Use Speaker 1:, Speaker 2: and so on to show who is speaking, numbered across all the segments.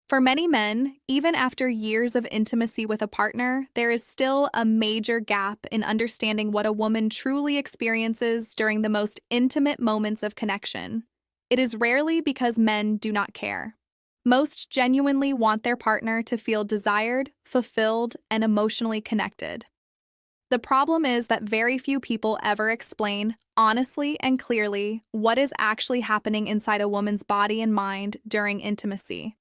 Speaker 1: For many men, even after years of intimacy with a partner, there is still a major gap in understanding what a woman truly experiences during the most intimate moments of connection. It is rarely because men do not care. Most genuinely want their partner to feel desired, fulfilled, and emotionally connected. The problem is that very few people ever explain, honestly and clearly, what is actually happening inside a woman's body and mind during intimacy.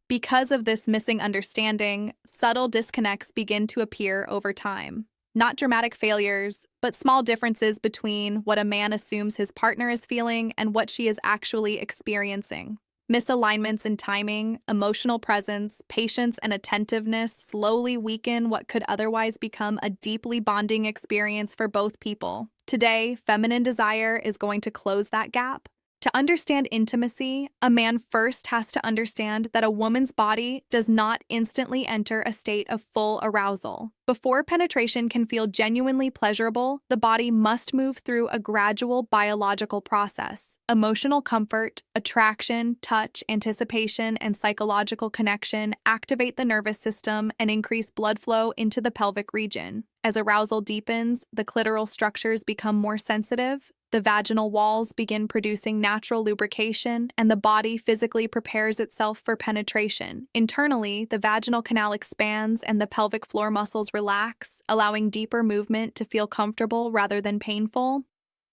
Speaker 1: Because of this missing understanding, subtle disconnects begin to appear over time. Not dramatic failures, but small differences between what a man assumes his partner is feeling and what she is actually experiencing. Misalignments in timing, emotional presence, patience, and attentiveness slowly weaken what could otherwise become a deeply bonding experience for both people. Today, feminine desire is going to close that gap. To understand intimacy, a man first has to understand that a woman's body does not instantly enter a state of full arousal. Before penetration can feel genuinely pleasurable, the body must move through a gradual biological process. Emotional comfort, attraction, touch, anticipation, and psychological connection activate the nervous system and increase blood flow into the pelvic region. As arousal deepens, the clitoral structures become more sensitive, the vaginal walls begin producing natural lubrication, and the body physically prepares itself for penetration. Internally, the vaginal canal expands and the pelvic floor muscles relax, allowing deeper movement to feel comfortable rather than painful.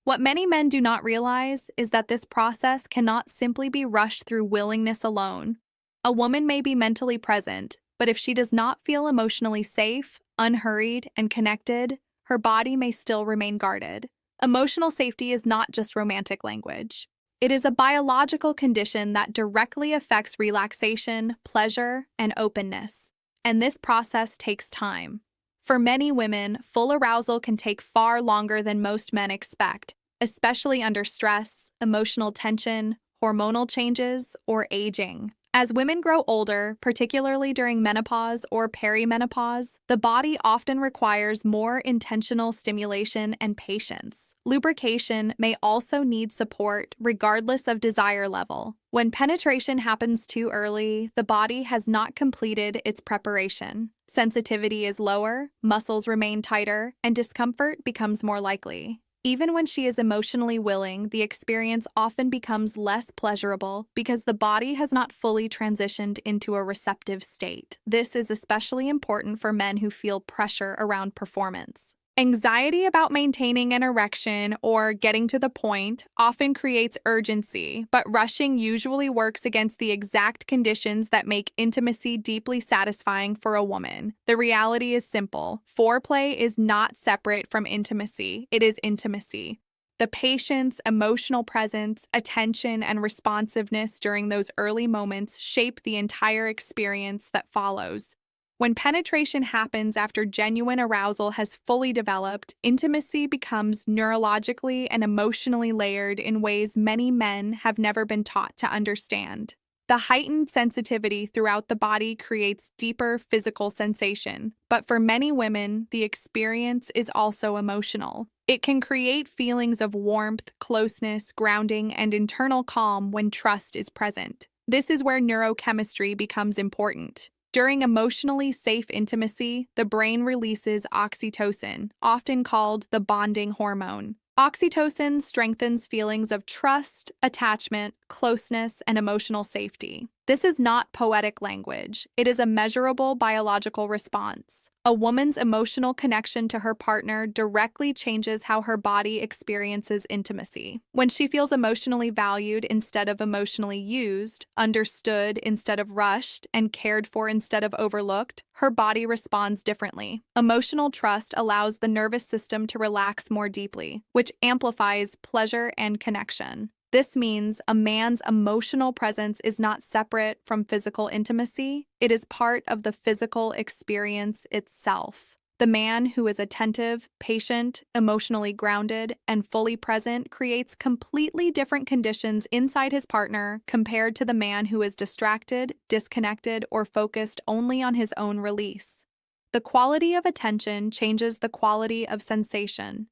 Speaker 1: What many men do not realize is that this process cannot simply be rushed through willingness alone. A woman may be mentally present, but if she does not feel emotionally safe, unhurried, and connected, her body may still remain guarded. Emotional safety is not just romantic language. It is a biological condition that directly affects relaxation, pleasure, and openness. And this process takes time. For many women, full arousal can take far longer than most men expect, especially under stress, emotional tension, hormonal changes, or aging. As women grow older, particularly during menopause or perimenopause, the body often requires more intentional stimulation and patience. Lubrication may also need support regardless of desire level. When penetration happens too early, the body has not completed its preparation. Sensitivity is lower, muscles remain tighter, and discomfort becomes more likely. Even when she is emotionally willing, the experience often becomes less pleasurable because the body has not fully transitioned into a receptive state. This is especially important for men who feel pressure around performance. Anxiety about maintaining an erection or getting to the point often creates urgency, but rushing usually works against the exact conditions that make intimacy deeply satisfying for a woman. The reality is simple. Foreplay is not separate from intimacy. It is intimacy. The patience, emotional presence, attention, and responsiveness during those early moments shape the entire experience that follows. When penetration happens after genuine arousal has fully developed, intimacy becomes neurologically and emotionally layered in ways many men have never been taught to understand. The heightened sensitivity throughout the body creates deeper physical sensation, but for many women, the experience is also emotional. It can create feelings of warmth, closeness, grounding, and internal calm when trust is present. This is where neurochemistry becomes important. During emotionally safe intimacy, the brain releases oxytocin, often called the bonding hormone. Oxytocin strengthens feelings of trust, attachment, closeness, and emotional safety. This is not poetic language. It is a measurable biological response. A woman's emotional connection to her partner directly changes how her body experiences intimacy. When she feels emotionally valued instead of emotionally used, understood instead of rushed, and cared for instead of overlooked, her body responds differently. Emotional trust allows the nervous system to relax more deeply, which amplifies pleasure and connection. This means a man's emotional presence is not separate from physical intimacy. It is part of the physical experience itself. The man who is attentive, patient, emotionally grounded, and fully present creates completely different conditions inside his partner compared to the man who is distracted, disconnected, or focused only on his own release. The quality of attention changes the quality of sensation.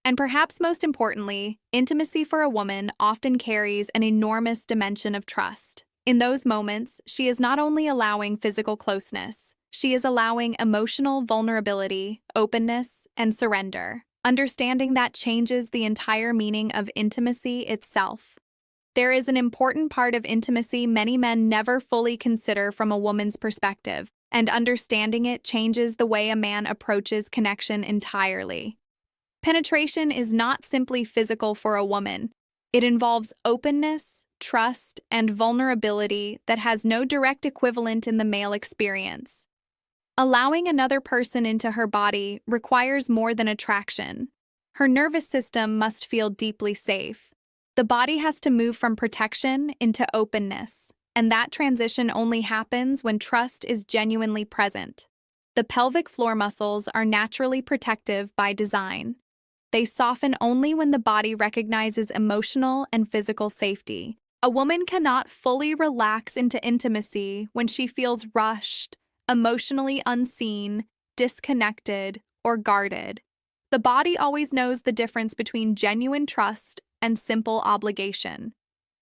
Speaker 1: And perhaps most importantly, intimacy for a woman often carries an enormous dimension of trust. In those moments, she is not only allowing physical closeness, she is allowing emotional vulnerability, openness, and surrender. Understanding that changes the entire meaning of intimacy itself. There is an important part of intimacy many men never fully consider from a woman's perspective, and understanding it changes the way a man approaches connection entirely. Penetration is not simply physical for a woman. It involves openness, trust, and vulnerability that has no direct equivalent in the male experience. Allowing another person into her body requires more than attraction. Her nervous system must feel deeply safe. The body has to move from protection into openness, and that transition only happens when trust is genuinely present. The pelvic floor muscles are naturally protective by design. They soften only when the body recognizes emotional and physical safety. A woman cannot fully relax into intimacy when she feels rushed, emotionally unseen, disconnected, or guarded. The body always knows the difference between genuine trust and simple obligation.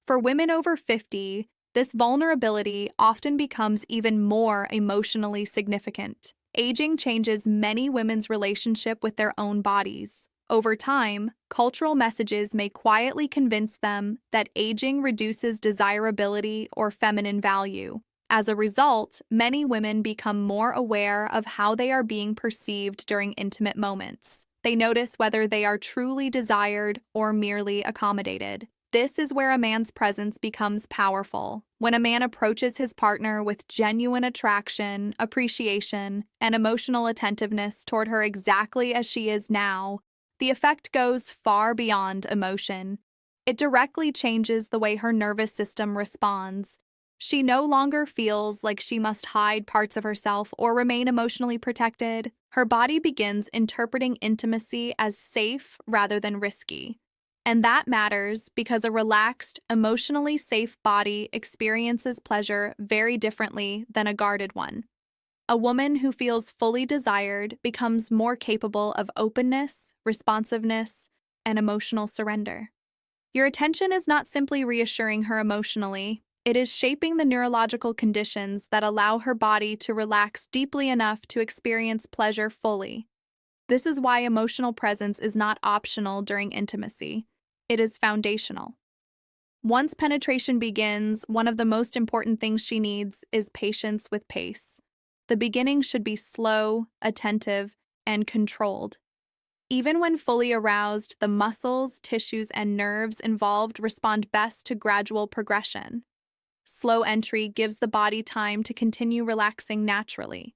Speaker 1: For women over 50, this vulnerability often becomes even more emotionally significant. Aging changes many women's relationship with their own bodies. Over time, cultural messages may quietly convince them that aging reduces desirability or feminine value. As a result, many women become more aware of how they are being perceived during intimate moments. They notice whether they are truly desired or merely accommodated. This is where a man's presence becomes powerful. When a man approaches his partner with genuine attraction, appreciation, and emotional attentiveness toward her exactly as she is now, the effect goes far beyond emotion. It directly changes the way her nervous system responds. She no longer feels like she must hide parts of herself or remain emotionally protected. Her body begins interpreting intimacy as safe rather than risky. And that matters because a relaxed, emotionally safe body experiences pleasure very differently than a guarded one. A woman who feels fully desired becomes more capable of openness, responsiveness, and emotional surrender. Your attention is not simply reassuring her emotionally, it is shaping the neurological conditions that allow her body to relax deeply enough to experience pleasure fully. This is why emotional presence is not optional during intimacy. It is foundational. Once penetration begins, one of the most important things she needs is patience with pace. The beginning should be slow, attentive, and controlled. Even when fully aroused, the muscles, tissues, and nerves involved respond best to gradual progression. Slow entry gives the body time to continue relaxing naturally.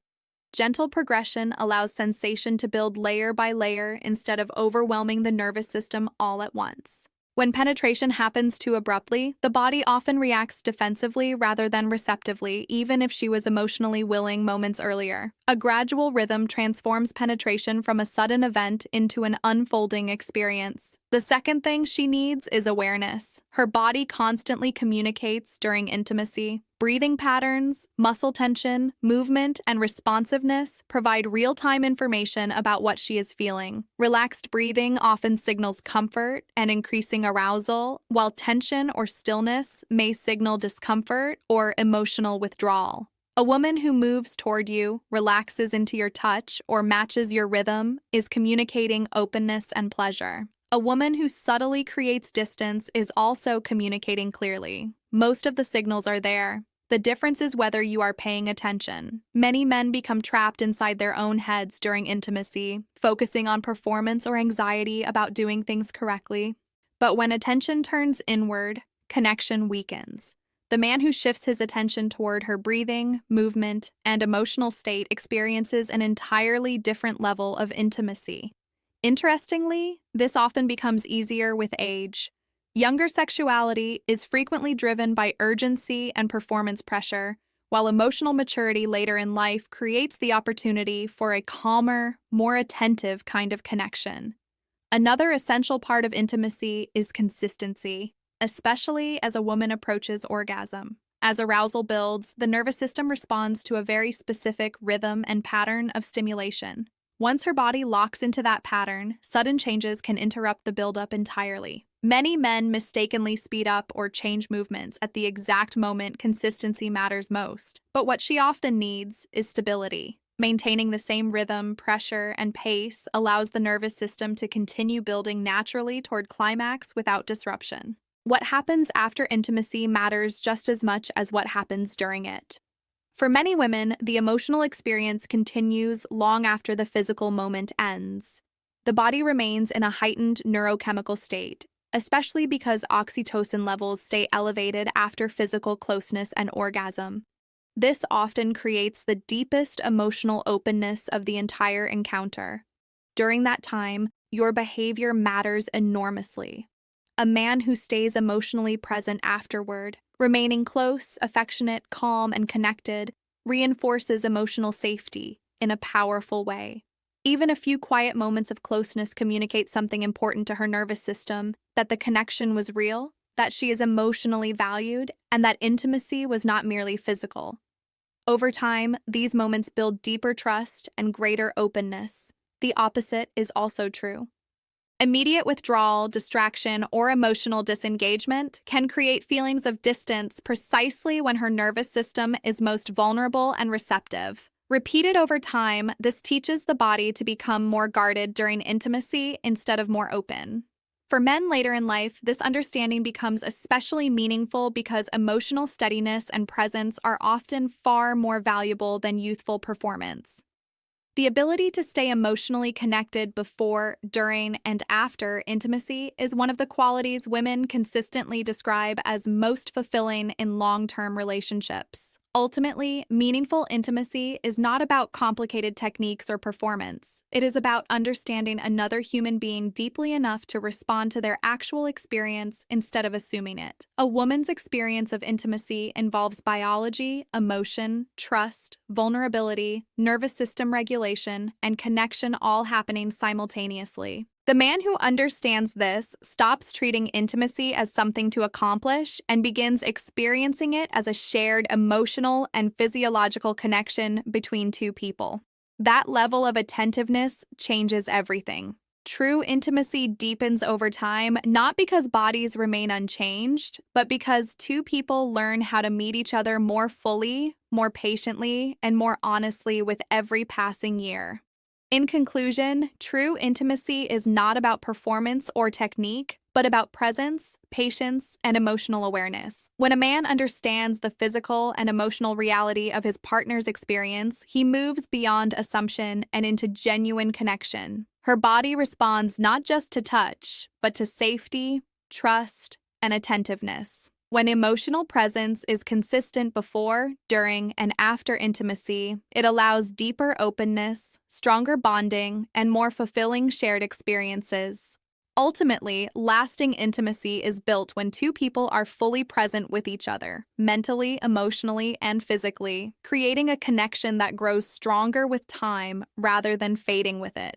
Speaker 1: Gentle progression allows sensation to build layer by layer instead of overwhelming the nervous system all at once. When penetration happens too abruptly, the body often reacts defensively rather than receptively, even if she was emotionally willing moments earlier. A gradual rhythm transforms penetration from a sudden event into an unfolding experience. The second thing she needs is awareness. Her body constantly communicates during intimacy. Breathing patterns, muscle tension, movement, and responsiveness provide real-time information about what she is feeling. Relaxed breathing often signals comfort and increasing arousal, while tension or stillness may signal discomfort or emotional withdrawal. A woman who moves toward you, relaxes into your touch, or matches your rhythm is communicating openness and pleasure. A woman who subtly creates distance is also communicating clearly. Most of the signals are there. The difference is whether you are paying attention. Many men become trapped inside their own heads during intimacy, focusing on performance or anxiety about doing things correctly. But when attention turns inward, connection weakens. The man who shifts his attention toward her breathing, movement, and emotional state experiences an entirely different level of intimacy. Interestingly, this often becomes easier with age. Younger sexuality is frequently driven by urgency and performance pressure, while emotional maturity later in life creates the opportunity for a calmer, more attentive kind of connection. Another essential part of intimacy is consistency, especially as a woman approaches orgasm. As arousal builds, the nervous system responds to a very specific rhythm and pattern of stimulation. Once her body locks into that pattern, sudden changes can interrupt the buildup entirely. Many men mistakenly speed up or change movements at the exact moment consistency matters most, but what she often needs is stability. Maintaining the same rhythm, pressure, and pace allows the nervous system to continue building naturally toward climax without disruption. What happens after intimacy matters just as much as what happens during it. For many women, the emotional experience continues long after the physical moment ends. The body remains in a heightened neurochemical state, especially because oxytocin levels stay elevated after physical closeness and orgasm. This often creates the deepest emotional openness of the entire encounter. During that time, your behavior matters enormously. A man who stays emotionally present afterward, remaining close, affectionate, calm, and connected, reinforces emotional safety in a powerful way. Even a few quiet moments of closeness communicate something important to her nervous system, that the connection was real, that she is emotionally valued, and that intimacy was not merely physical. Over time, these moments build deeper trust and greater openness. The opposite is also true. Immediate withdrawal, distraction, or emotional disengagement can create feelings of distance precisely when her nervous system is most vulnerable and receptive. Repeated over time, this teaches the body to become more guarded during intimacy instead of more open. For men later in life, this understanding becomes especially meaningful because emotional steadiness and presence are often far more valuable than youthful performance. The ability to stay emotionally connected before, during, and after intimacy is one of the qualities women consistently describe as most fulfilling in long-term relationships. Ultimately, meaningful intimacy is not about complicated techniques or performance. It is about understanding another human being deeply enough to respond to their actual experience instead of assuming it. A woman's experience of intimacy involves biology, emotion, trust, vulnerability, nervous system regulation, and connection all happening simultaneously. The man who understands this stops treating intimacy as something to accomplish and begins experiencing it as a shared emotional and physiological connection between two people. That level of attentiveness changes everything. True intimacy deepens over time, not because bodies remain unchanged, but because two people learn how to meet each other more fully, more patiently, and more honestly with every passing year. In conclusion, true intimacy is not about performance or technique, but about presence, patience, and emotional awareness. When a man understands the physical and emotional reality of his partner's experience, he moves beyond assumption and into genuine connection. Her body responds not just to touch, but to safety, trust, and attentiveness. When emotional presence is consistent before, during, and after intimacy, it allows deeper openness, stronger bonding, and more fulfilling shared experiences. Ultimately, lasting intimacy is built when two people are fully present with each other, mentally, emotionally, and physically, creating a connection that grows stronger with time rather than fading with it.